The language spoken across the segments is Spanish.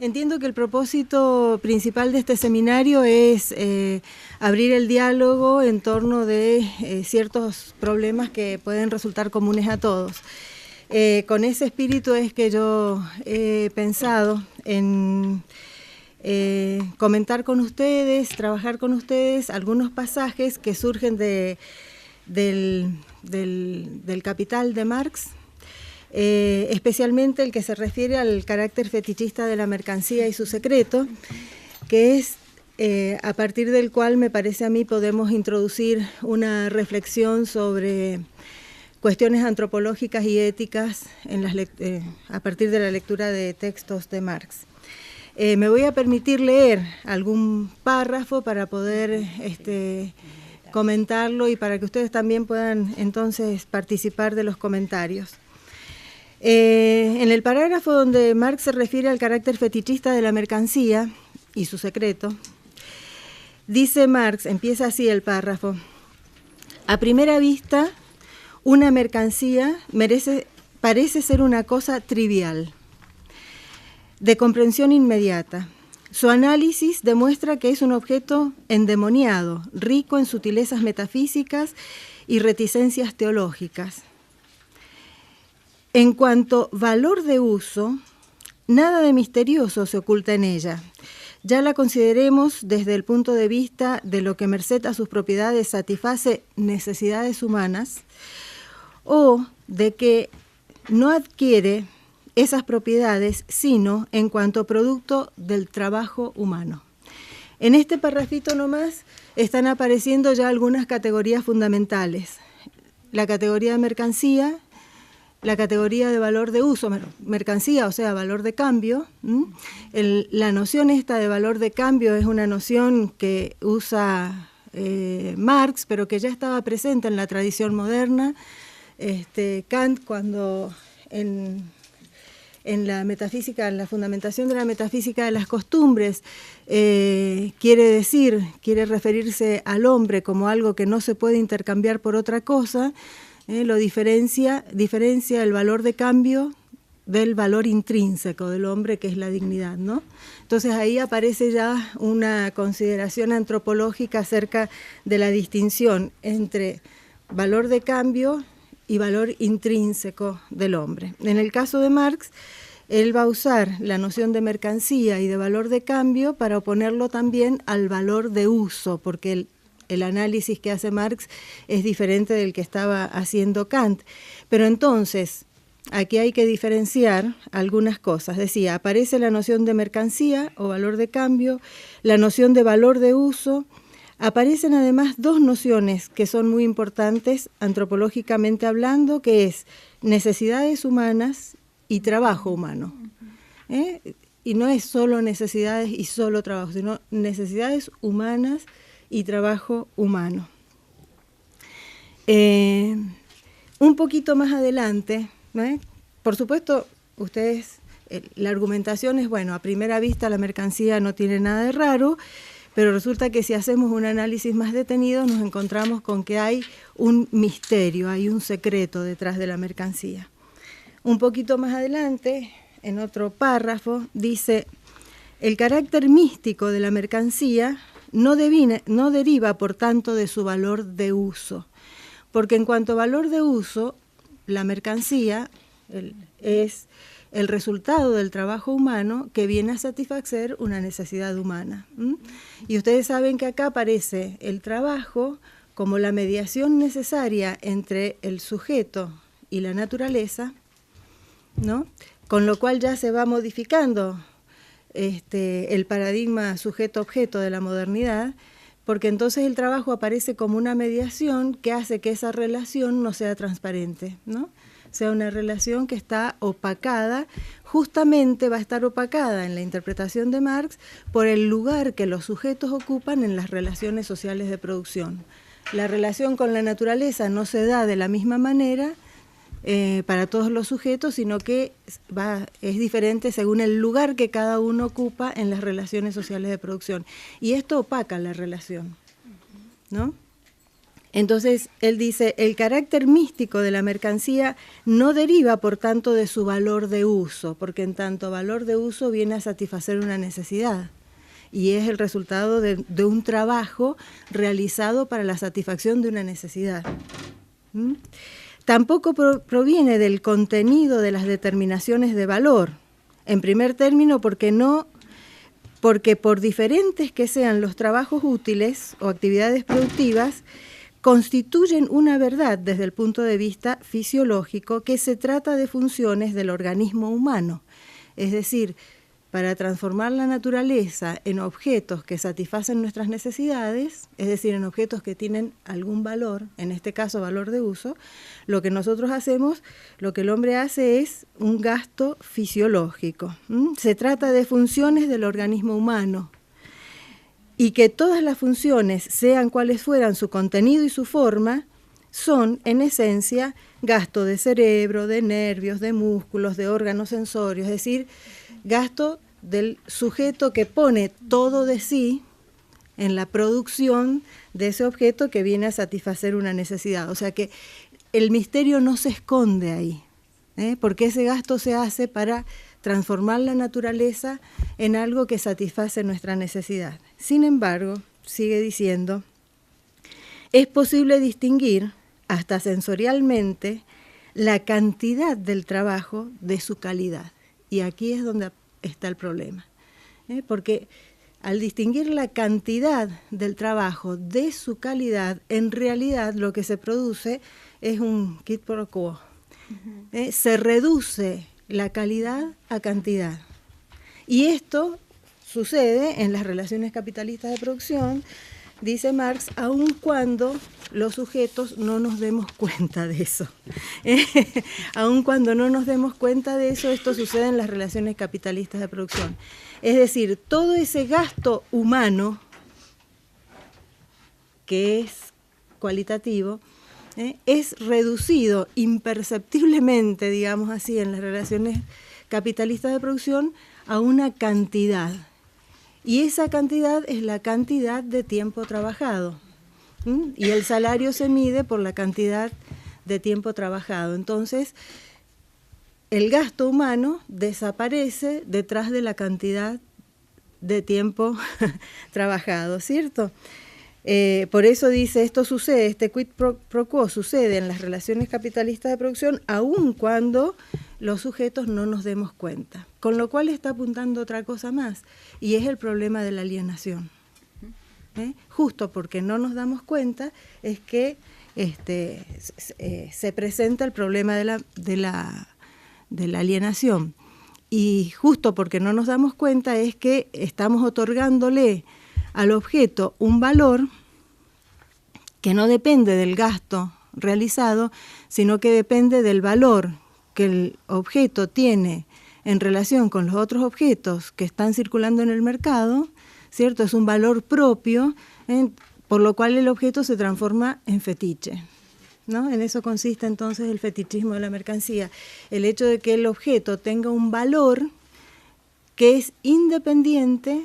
Entiendo que el propósito principal de este seminario es abrir el diálogo en torno de ciertos problemas que pueden resultar comunes a todos. Con ese espíritu es que yo he pensado en comentar con ustedes, trabajar con ustedes algunos pasajes que surgen del Capital de Marx, especialmente el que se refiere al carácter fetichista de la mercancía y su secreto, que es a partir del cual me parece a mí podemos introducir una reflexión sobre cuestiones antropológicas y éticas a partir de la lectura de textos de Marx. Me voy a permitir leer algún párrafo para poder comentarlo y para que ustedes también puedan entonces participar de los comentarios. En el parágrafo donde Marx se refiere al carácter fetichista de la mercancía y su secreto, dice Marx, empieza así el párrafo: a primera vista, una mercancía parece ser una cosa trivial, de comprensión inmediata. Su análisis demuestra que es un objeto endemoniado, rico en sutilezas metafísicas y reticencias teológicas. En cuanto valor de uso, nada de misterioso se oculta en ella. Ya la consideremos desde el punto de vista de lo que merced a sus propiedades satisface necesidades humanas, o de que no adquiere esas propiedades sino en cuanto producto del trabajo humano. En este parrafito nomás están apareciendo ya algunas categorías fundamentales: la categoría de mercancía, la categoría de valor de uso, mercancía, o sea, valor de cambio. La noción esta de valor de cambio es una noción que usa Marx, pero que ya estaba presente en la tradición moderna. Kant, cuando en la metafísica, en la fundamentación de la metafísica de las costumbres, quiere referirse al hombre como algo que no se puede intercambiar por otra cosa. Lo diferencia el valor de cambio del valor intrínseco del hombre, que es la dignidad, ¿no? Entonces ahí aparece ya una consideración antropológica acerca de la distinción entre valor de cambio y valor intrínseco del hombre. En el caso de Marx, él va a usar la noción de mercancía y de valor de cambio para oponerlo también al valor de uso, porque el análisis que hace Marx es diferente del que estaba haciendo Kant. Pero entonces, aquí hay que diferenciar algunas cosas. Decía, aparece la noción de mercancía o valor de cambio, la noción de valor de uso. Aparecen además dos nociones que son muy importantes antropológicamente hablando, que es necesidades humanas y trabajo humano. Y no es solo necesidades y solo trabajo, sino necesidades humanas y trabajo humano. Un poquito más adelante, por supuesto, ustedes, la argumentación es, bueno, a primera vista la mercancía no tiene nada de raro, pero resulta que si hacemos un análisis más detenido nos encontramos con que hay un misterio, hay un secreto detrás de la mercancía. Un poquito más adelante, en otro párrafo, dice: el carácter místico de la mercancía no deriva, por tanto, de su valor de uso, porque en cuanto a valor de uso, la mercancía es el resultado del trabajo humano que viene a satisfacer una necesidad humana. Y ustedes saben que acá aparece el trabajo como la mediación necesaria entre el sujeto y la naturaleza, ¿no? Con lo cual ya se va modificando el paradigma sujeto-objeto de la modernidad, porque entonces el trabajo aparece como una mediación que hace que esa relación no sea transparente, ¿no? Sea una relación que está opacada, justamente va a estar opacada en la interpretación de Marx por el lugar que los sujetos ocupan en las relaciones sociales de producción. La relación con la naturaleza no se da de la misma manera para todos los sujetos, sino que es diferente según el lugar que cada uno ocupa en las relaciones sociales de producción. Y esto opaca la relación, ¿no? Entonces, él dice, el carácter místico de la mercancía no deriva, por tanto, de su valor de uso, porque en tanto valor de uso viene a satisfacer una necesidad, y es el resultado de un trabajo realizado para la satisfacción de una necesidad. ¿Mm? Tampoco proviene del contenido de las determinaciones de valor. En primer término, porque por diferentes que sean los trabajos útiles o actividades productivas, constituyen una verdad desde el punto de vista fisiológico que se trata de funciones del organismo humano. Es decir, para transformar la naturaleza en objetos que satisfacen nuestras necesidades, es decir, en objetos que tienen algún valor, en este caso valor de uso, lo que nosotros hacemos, lo que el hombre hace es un gasto fisiológico. Se trata de funciones del organismo humano, y que todas las funciones, sean cuales fueran su contenido y su forma, son, en esencia, gasto de cerebro, de nervios, de músculos, de órganos sensorios, es decir, gasto del sujeto que pone todo de sí en la producción de ese objeto que viene a satisfacer una necesidad. O sea que el misterio no se esconde ahí, porque ese gasto se hace para transformar la naturaleza en algo que satisface nuestra necesidad. Sin embargo, sigue diciendo, es posible distinguir, hasta sensorialmente, la cantidad del trabajo de su calidad. Y aquí es donde está el problema. Porque al distinguir la cantidad del trabajo de su calidad, en realidad lo que se produce es un quid pro quo. Se reduce la calidad a cantidad. Y esto sucede en las relaciones capitalistas de producción, dice Marx, aun cuando los sujetos no nos demos cuenta de eso. Aun cuando no nos demos cuenta de eso, esto sucede en las relaciones capitalistas de producción. Es decir, todo ese gasto humano, que es cualitativo, es reducido imperceptiblemente, digamos así, en las relaciones capitalistas de producción a una cantidad. Y esa cantidad es la cantidad de tiempo trabajado. Y el salario se mide por la cantidad de tiempo trabajado. Entonces, el gasto humano desaparece detrás de la cantidad de tiempo trabajado, ¿cierto? Por eso dice, esto sucede, este quid pro quo sucede en las relaciones capitalistas de producción, aun cuando los sujetos no nos demos cuenta. Con lo cual está apuntando otra cosa más, y es el problema de la alienación. Justo porque no nos damos cuenta es que se presenta el problema de la alienación. Y justo porque no nos damos cuenta es que estamos otorgándole al objeto un valor que no depende del gasto realizado, sino que depende del valor que el objeto tiene en relación con los otros objetos que están circulando en el mercado, ¿cierto? Es un valor propio, por lo cual el objeto se transforma en fetiche, ¿no? En eso consiste entonces el fetichismo de la mercancía, el hecho de que el objeto tenga un valor que es independiente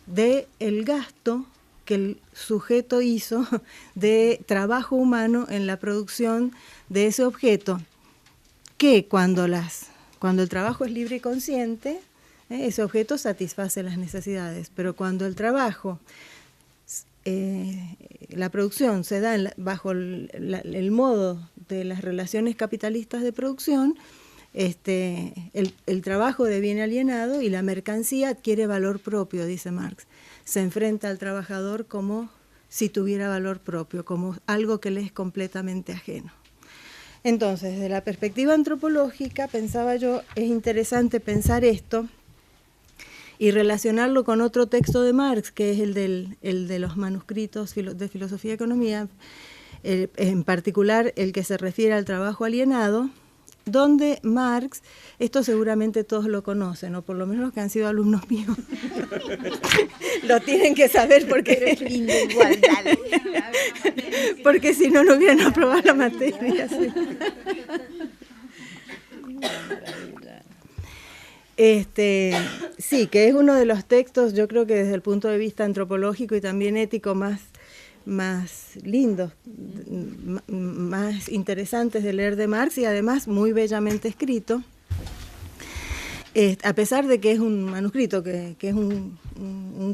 del gasto que el sujeto hizo de trabajo humano en la producción de ese objeto, que cuando el trabajo es libre y consciente, ese objeto satisface las necesidades, pero cuando el trabajo, la producción se da bajo el modo de las relaciones capitalistas de producción, el trabajo deviene alienado y la mercancía adquiere valor propio, dice Marx. Se enfrenta al trabajador como si tuviera valor propio, como algo que le es completamente ajeno. Entonces, desde la perspectiva antropológica, pensaba yo, es interesante pensar esto y relacionarlo con otro texto de Marx, que es el de los manuscritos de filosofía y economía, en particular el que se refiere al trabajo alienado, donde Marx, esto seguramente todos lo conocen, o por lo menos los que han sido alumnos míos, lo tienen que saber porque es lindo igual, dale. Porque si no, no hubieran aprobado la materia. Sí. Sí, que es uno de los textos, yo creo que desde el punto de vista antropológico y también ético más lindos, más interesantes de leer de Marx, y además muy bellamente escrito, a pesar de que es un manuscrito, que es un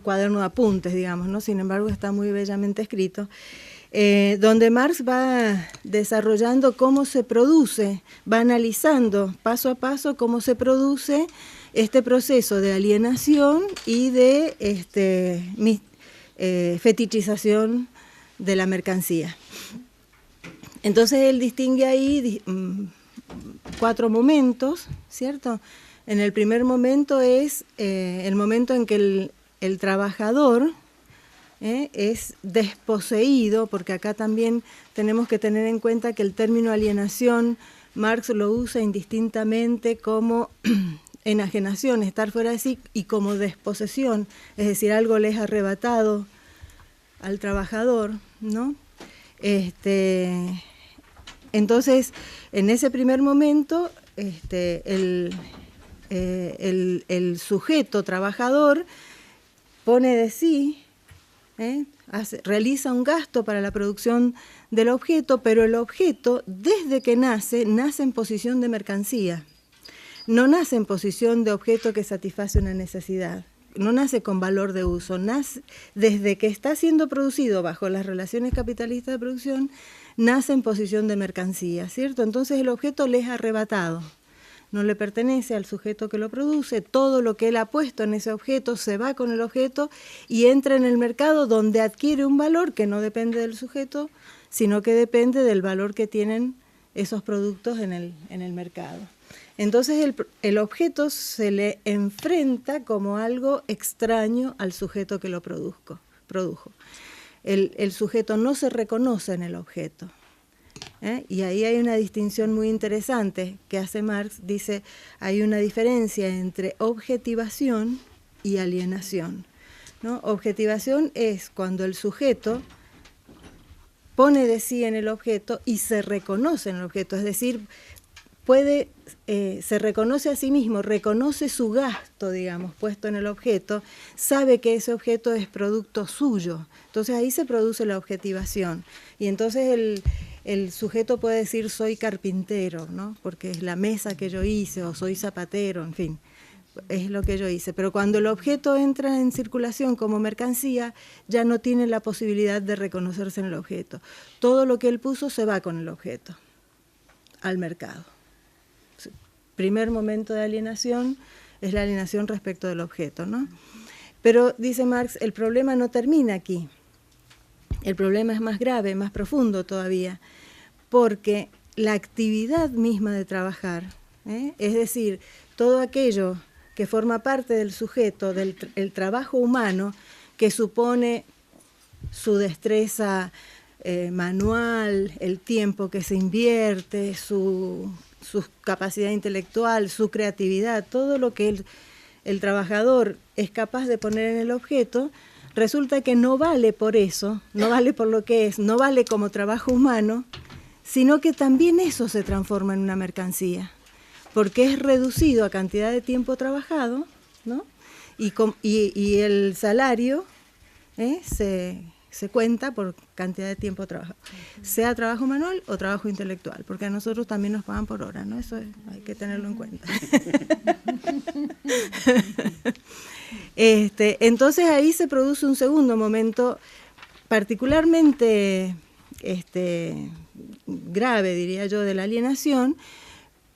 cuaderno de apuntes, digamos, ¿no? Sin embargo está muy bellamente escrito, donde Marx va desarrollando cómo se produce, va analizando paso a paso cómo se produce este proceso de alienación y de fetichización de la mercancía. Entonces él distingue ahí 4 momentos, ¿cierto? En el primer momento es el momento en que el trabajador es desposeído, porque acá también tenemos que tener en cuenta que el término alienación Marx lo usa indistintamente como enajenación, estar fuera de sí, y como desposesión, es decir, algo le es arrebatado al trabajador, ¿no? Entonces, en ese primer momento, el sujeto trabajador pone de sí, realiza un gasto para la producción del objeto, pero el objeto, desde que nace en posición de mercancía. No nace en posición de objeto que satisface una necesidad, no nace con valor de uso, nace desde que está siendo producido bajo las relaciones capitalistas de producción, nace en posición de mercancía, ¿cierto? Entonces el objeto le es arrebatado, no le pertenece al sujeto que lo produce, todo lo que él ha puesto en ese objeto se va con el objeto y entra en el mercado, donde adquiere un valor que no depende del sujeto, sino que depende del valor que tienen esos productos en el mercado. Entonces el objeto se le enfrenta como algo extraño al sujeto que lo produjo. El sujeto no se reconoce en el objeto. Y ahí hay una distinción muy interesante que hace Marx. Dice, hay una diferencia entre objetivación y alienación, ¿no? Objetivación es cuando el sujeto pone de sí en el objeto y se reconoce en el objeto, es decir, se reconoce a sí mismo, reconoce su gasto, digamos, puesto en el objeto, sabe que ese objeto es producto suyo. Entonces ahí se produce la objetivación. Y entonces el sujeto puede decir soy carpintero, ¿no? Porque es la mesa que yo hice, o soy zapatero, en fin, es lo que yo hice. Pero cuando el objeto entra en circulación como mercancía, ya no tiene la posibilidad de reconocerse en el objeto. Todo lo que él puso se va con el objeto al mercado. Primer momento de alienación es la alienación respecto del objeto, ¿no? Pero, dice Marx, el problema no termina aquí. El problema es más grave, más profundo todavía, porque la actividad misma de trabajar, es decir, todo aquello que forma parte del sujeto, el trabajo humano, que supone su destreza manual, el tiempo que se invierte, su capacidad intelectual, su creatividad, todo lo que el trabajador es capaz de poner en el objeto, resulta que no vale por eso, no vale por lo que es, no vale como trabajo humano, sino que también eso se transforma en una mercancía, porque es reducido a cantidad de tiempo trabajado, ¿no? Y el salario se cuenta por cantidad de tiempo trabajado, sea trabajo manual o trabajo intelectual, porque a nosotros también nos pagan por hora, ¿no? Eso hay que tenerlo en cuenta. Entonces ahí se produce un segundo momento particularmente grave, diría yo, de la alienación,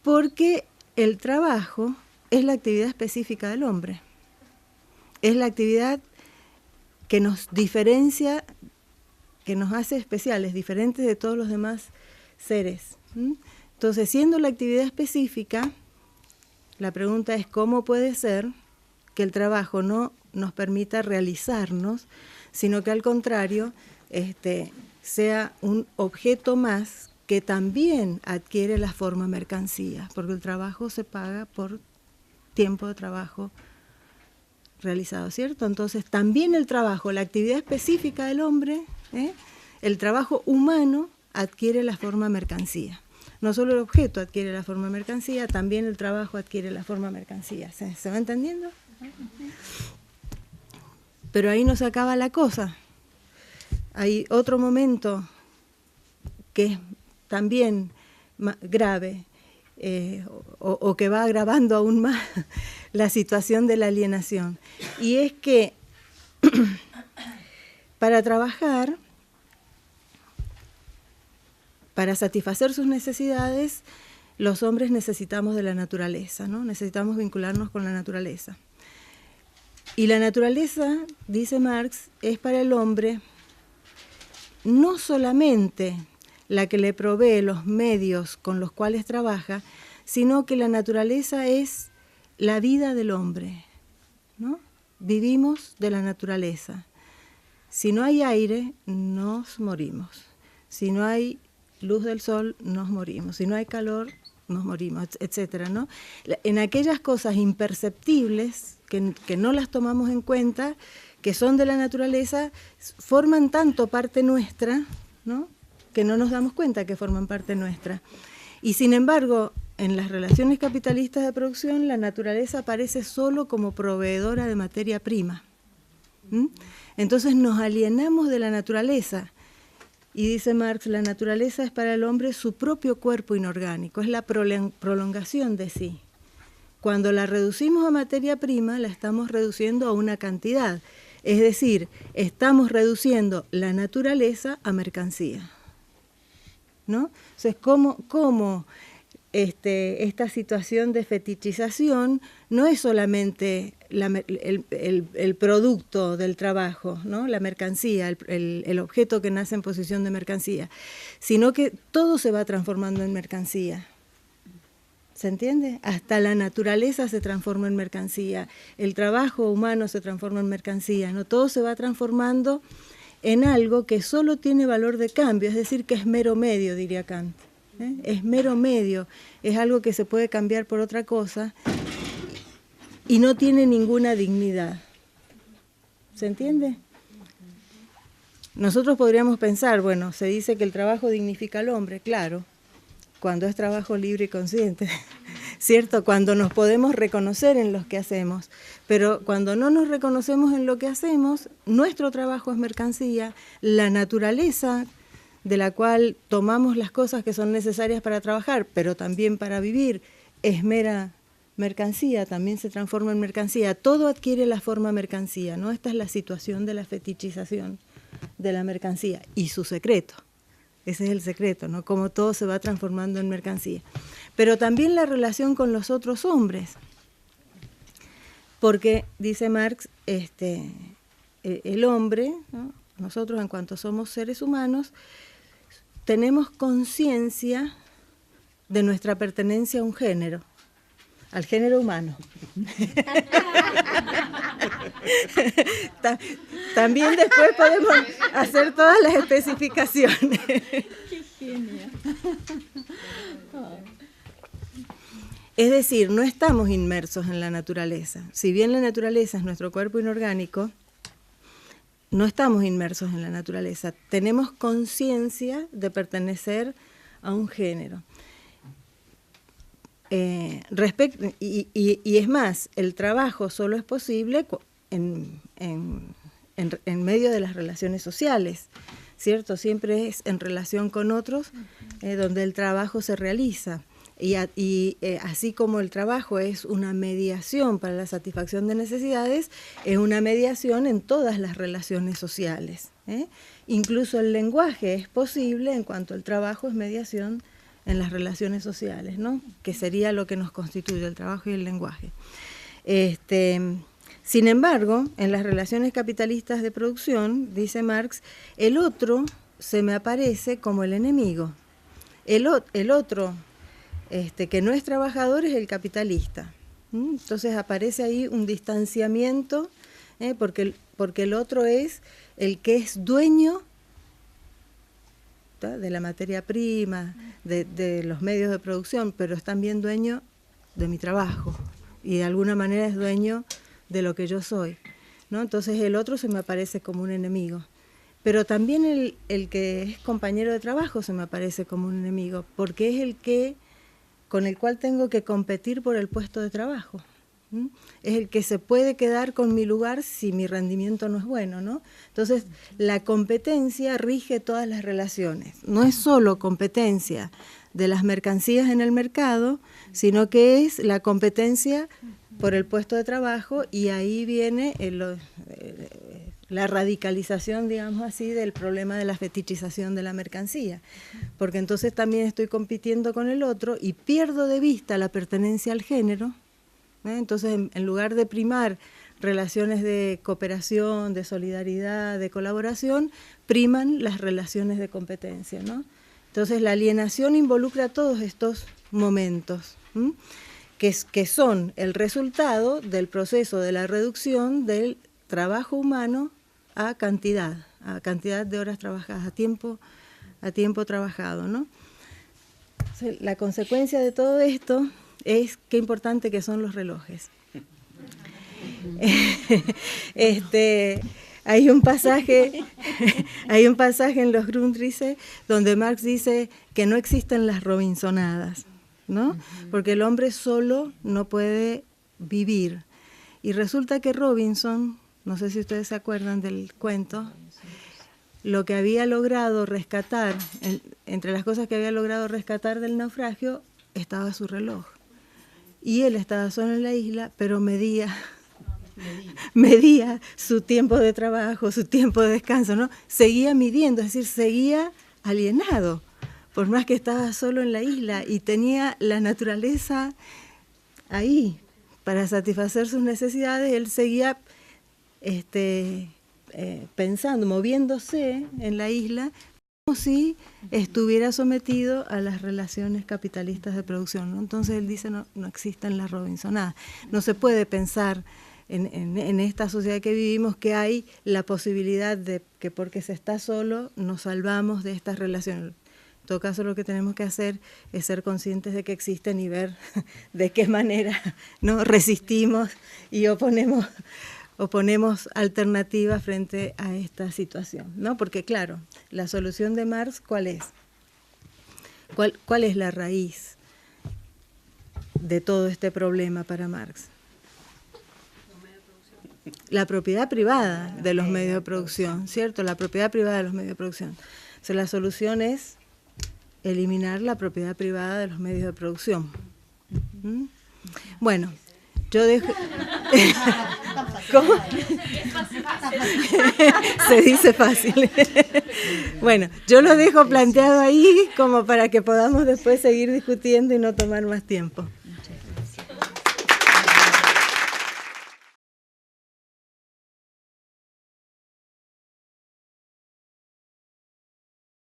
porque el trabajo es la actividad específica del hombre, es la actividad que nos diferencia, que nos hace especiales, diferentes de todos los demás seres. Entonces, siendo la actividad específica, la pregunta es cómo puede ser que el trabajo no nos permita realizarnos, sino que al contrario sea un objeto más que también adquiere la forma mercancía, porque el trabajo se paga por tiempo de trabajo realizado, ¿cierto? Entonces también el trabajo, la actividad específica del hombre, el trabajo humano adquiere la forma mercancía. No solo el objeto adquiere la forma mercancía, también el trabajo adquiere la forma mercancía. ¿Se va entendiendo? Pero ahí no se acaba la cosa. hay otro momento que es también grave, o que va agravando aún más la situación de la alienación. Y es que para trabajar, para satisfacer sus necesidades, los hombres necesitamos de la naturaleza, ¿no? Necesitamos vincularnos con la naturaleza. Y la naturaleza, dice Marx, es para el hombre no solamente la que le provee los medios con los cuales trabaja, sino que la naturaleza es la vida del hombre, ¿no? Vivimos de la naturaleza. Si no hay aire, nos morimos. Si no hay luz del sol, nos morimos. Si no hay calor, nos morimos, etcétera, ¿no? En aquellas cosas imperceptibles que no las tomamos en cuenta, que son de la naturaleza, forman tanto parte nuestra, ¿no?, que no nos damos cuenta que forman parte nuestra. Y sin embargo, en las relaciones capitalistas de producción, la naturaleza aparece solo como proveedora de materia prima. Entonces nos alienamos de la naturaleza. Y dice Marx, la naturaleza es para el hombre su propio cuerpo inorgánico, es la prolongación de sí. Cuando la reducimos a materia prima, la estamos reduciendo a una cantidad. Es decir, estamos reduciendo la naturaleza a mercancía, ¿no? Entonces, ¿cómo esta situación de fetichización no es solamente el producto del trabajo, ¿no?, la mercancía, el objeto que nace en posición de mercancía, sino que todo se va transformando en mercancía? ¿Se entiende? Hasta la naturaleza se transforma en mercancía, el trabajo humano se transforma en mercancía, ¿no? Todo se va transformando en algo que solo tiene valor de cambio, es decir, que es mero medio, diría Kant. Es mero medio, es algo que se puede cambiar por otra cosa y no tiene ninguna dignidad. ¿Se entiende? Nosotros podríamos pensar, bueno, se dice que el trabajo dignifica al hombre, claro, cuando es trabajo libre y consciente, ¿cierto? Cuando nos podemos reconocer en lo que hacemos, pero cuando no nos reconocemos en lo que hacemos, nuestro trabajo es mercancía, la naturaleza de la cual tomamos las cosas que son necesarias para trabajar, pero también para vivir, es mera mercancía, también se transforma en mercancía. Todo adquiere la forma mercancía, ¿no? Esta es la situación de la fetichización de la mercancía y su secreto. Ese es el secreto, ¿no? Cómo todo se va transformando en mercancía. Pero también la relación con los otros hombres. Porque, dice Marx, el hombre, ¿no?, nosotros en cuanto somos seres humanos, tenemos conciencia de nuestra pertenencia a un género, al género humano. También después podemos hacer todas las especificaciones. Qué genial. Es decir, no estamos inmersos en la naturaleza. Si bien la naturaleza es nuestro cuerpo inorgánico, no estamos inmersos en la naturaleza. Tenemos conciencia de pertenecer a un género. Y es más, el trabajo solo es posible en medio de las relaciones sociales, ¿cierto? Siempre es en relación con otros donde el trabajo se realiza. Y así como el trabajo es una mediación para la satisfacción de necesidades, es una mediación en todas las relaciones sociales. Incluso el lenguaje es posible en cuanto el trabajo es mediación en las relaciones sociales, ¿no?, que sería lo que nos constituye, el trabajo y el lenguaje. Sin embargo, en las relaciones capitalistas de producción, dice Marx, el otro se me aparece como el enemigo. El otro que no es trabajador es el capitalista. Entonces aparece ahí un distanciamiento, porque el otro es el que es dueño de la materia prima, de los medios de producción, pero es también dueño de mi trabajo y de alguna manera es dueño de lo que yo soy, ¿no? Entonces el otro se me aparece como un enemigo. Pero también el que es compañero de trabajo se me aparece como un enemigo, porque es el que con el cual tengo que competir por el puesto de trabajo. Es el que se puede quedar con mi lugar si mi rendimiento no es bueno, ¿no? Entonces, la competencia rige todas las relaciones. No es solo competencia de las mercancías en el mercado, sino que es la competencia por el puesto de trabajo, y ahí viene la radicalización, digamos así, del problema de la fetichización de la mercancía, porque entonces también estoy compitiendo con el otro y pierdo de vista la pertenencia al género, ¿eh? Entonces, en lugar de primar relaciones de cooperación, de solidaridad, de colaboración, priman las relaciones de competencia, ¿no? Entonces, la alienación involucra todos estos momentos, que son el resultado del proceso de la reducción del trabajo humano a cantidad de horas trabajadas, a tiempo trabajado, ¿no? Entonces, la consecuencia de todo esto es qué importante que son los relojes. Hay un pasaje en los Grundrisse donde Marx dice que no existen las Robinsonadas, ¿no? Porque el hombre solo no puede vivir. Y resulta que Robinson, no sé si ustedes se acuerdan del cuento, lo que había logrado rescatar, entre las cosas que había logrado rescatar del naufragio, estaba su reloj. Y él estaba solo en la isla, pero medía su tiempo de trabajo, su tiempo de descanso, ¿no? Seguía midiendo, es decir, seguía alienado, por más que estaba solo en la isla y tenía la naturaleza ahí para satisfacer sus necesidades. Él seguía pensando, moviéndose en la isla, como si estuviera sometido a las relaciones capitalistas de producción, ¿no? Entonces él dice, no existen las Robinsonadas. No se puede pensar en esta sociedad que vivimos que hay la posibilidad de que porque se está solo nos salvamos de estas relaciones. En todo caso, lo que tenemos que hacer es ser conscientes de que existen y ver de qué manera, ¿no?, resistimos y oponemos alternativas frente a esta situación, ¿no? Porque claro, la solución de Marx, ¿cuál es? ¿Cuál es la raíz de todo este problema para Marx? La propiedad privada de los medios de producción, ¿cierto? La propiedad privada de los medios de producción. O sea, la solución es eliminar la propiedad privada de los medios de producción. Bueno, yo dejo... ¿Cómo? Se dice fácil. Bueno, yo lo dejo planteado ahí como para que podamos después seguir discutiendo y no tomar más tiempo.